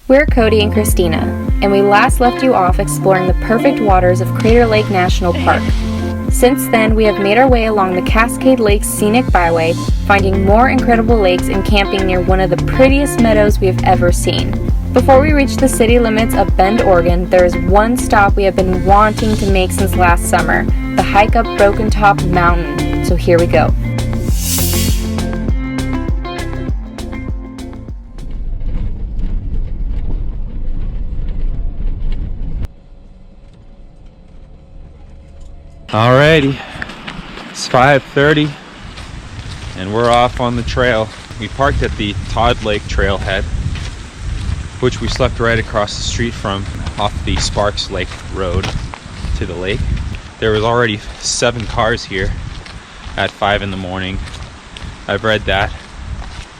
We're Cody and Christina, and we last left you off exploring the perfect waters of Crater Lake National Park. Since then, we have made our way along the Cascade Lakes Scenic Byway, finding more incredible lakes and camping near one of the prettiest meadows we have ever seen. Before we reach the city limits of Bend, Oregon, there is one stop we have been wanting to make since last summer, the hike up Broken Top Mountain. So here we go. Alrighty, it's 5:30 and we're off on the trail. We parked at the Todd Lake trailhead, which we slept right across the street from off the Sparks Lake Road to the lake. There was already 7 cars here at 5 in the morning. I've read that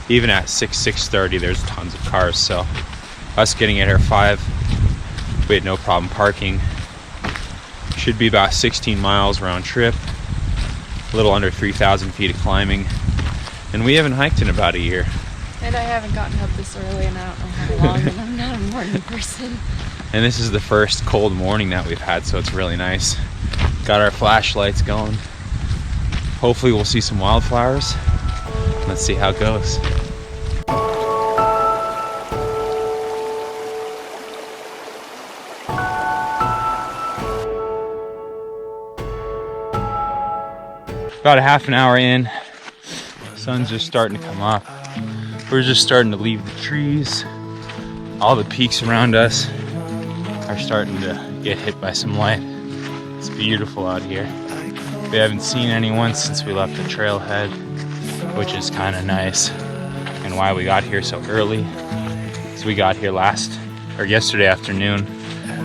even at 6:30 there's tons of cars, so us getting it here at 5, we had no problem parking. Should be about 16 miles round trip, a little under 3,000 feet of climbing, and we haven't hiked in about a year. And I haven't gotten up this early, and I don't know how long, and I'm not a morning person. And this is the first cold morning that we've had, so it's really nice. Got our flashlights going. Hopefully we'll see some wildflowers. Let's see how it goes. About a half an hour in, sun's just starting to come up. We're just starting to leave the trees. All the peaks around us are starting to get hit by some light. It's beautiful out here. We haven't seen anyone since we left the trailhead, which is kind of nice. And why we got here so early is we got here yesterday afternoon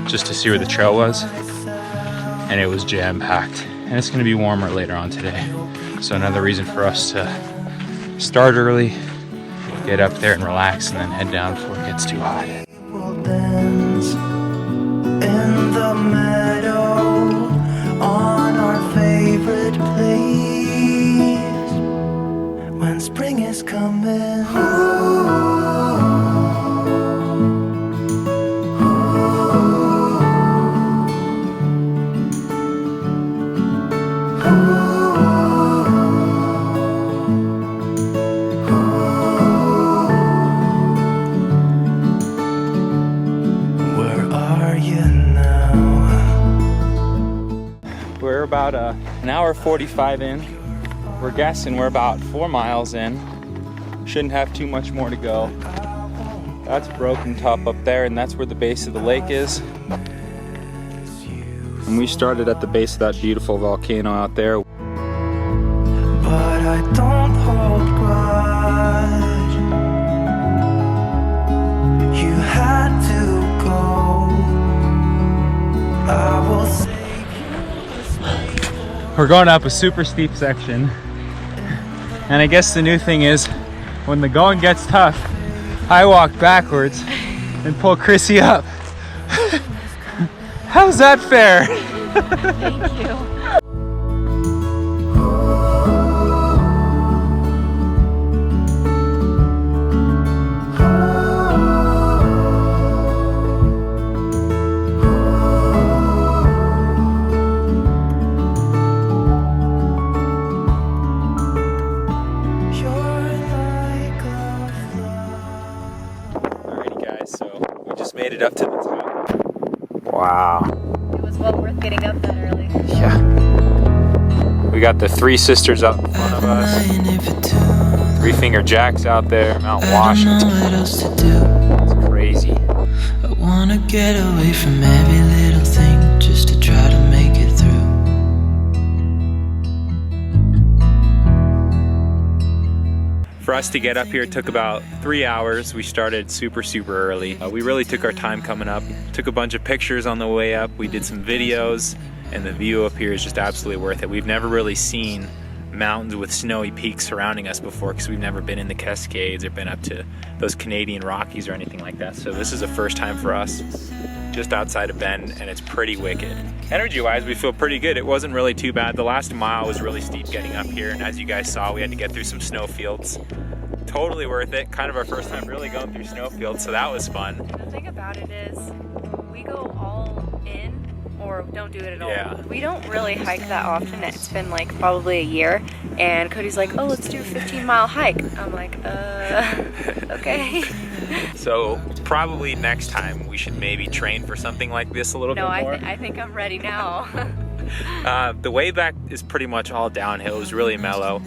just to see where the trail was, and it was jam-packed. And it's going to be warmer later on today. So another reason for us to start early, get up there and relax, and then head down before it gets too hot. In the meadow on our favorite place when spring is coming. We're about an hour 45 in. We're guessing we're about 4 miles in. Shouldn't have too much more to go. That's Broken Top up there, and that's where the base of the lake is. And we started at the base of that beautiful volcano out there. But I don't hold grudge. You had to go. I will say. We're going up a super steep section, and I guess the new thing is when the going gets tough, I walk backwards and pull Chrissy up. How's that fair? Thank you. Made it up to the top. Wow. It was well worth getting up that early. Yeah. We got the 3 sisters out in front of us. 3 Finger Jacks out there, Mount Washington. It's crazy. I wanna get away from every little thing just to try to make it through. For us to get up here, it took about 3 hours. We started super early. We really took our time coming up. Took a bunch of pictures on the way up. We did some videos, and the view up here is just absolutely worth it. We've never really seen mountains with snowy peaks surrounding us before because we've never been in the Cascades or been up to those Canadian Rockies or anything like that. So this is a first time for us, just outside of Bend, and it's pretty wicked. Energy-wise, we feel pretty good. It wasn't really too bad. The last mile was really steep getting up here, and as you guys saw, we had to get through some snow fields. Totally worth it. Kind of our first time really going through snow fields, so that was fun. thing about it is we go all in or don't do it at all. Yeah. We don't really hike that often. It's been like probably a year, and Cody's like, oh, let's do a 15-mile hike. I'm like, okay. So probably next time we should maybe train for something like this a little bit more. I think I'm ready now. The way back is pretty much all downhill. It was really mellow,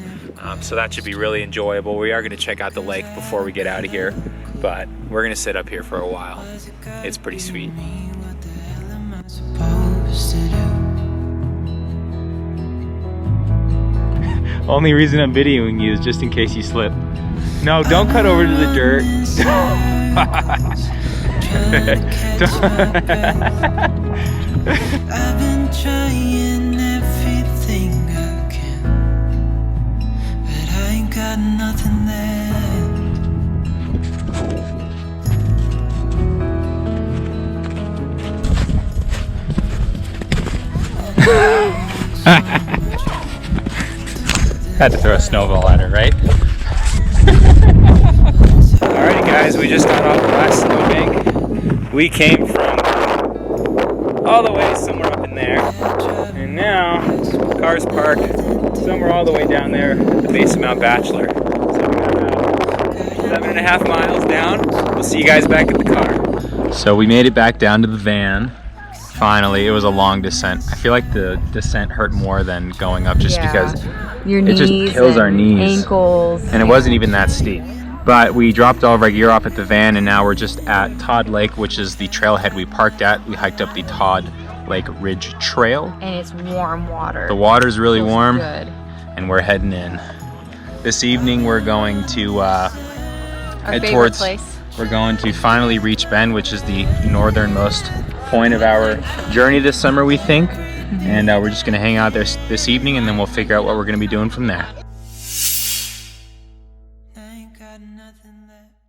so that should be really enjoyable. We are going to check out the lake before we get out of here, but we're going to sit up here for a while. It's pretty sweet. Only reason I'm videoing you is just in case you slip. No, don't cut over to the dirt. I've been trying everything I can, but I ain't got nothing Had to throw a snowball at her, right? Alrighty guys, we just got off the last snowbank. We came from all the way somewhere up in there, and now car's parked somewhere all the way down there at the base of Mount Bachelor. So we're about 7.5 miles down. We'll see you guys back at the car. So we made it back down to the van. Finally, it was a long descent. I feel like the descent hurt more than going up just because Your it just kills our knees. Ankles. And it wasn't even that steep. But we dropped all of our gear off at the van, and now we're just at Todd Lake, which is the trailhead we parked at. We hiked up the Todd Lake Ridge Trail. And it's warm water. The water's really Feels warm, good. and we're heading in. This evening we're going to head favorite towards. place. We're going to finally reach Bend, which is the northernmost point of our journey this summer, we think. And we're just gonna hang out there this evening, and then we'll figure out what we're gonna be doing from there. I ain't got nothing left.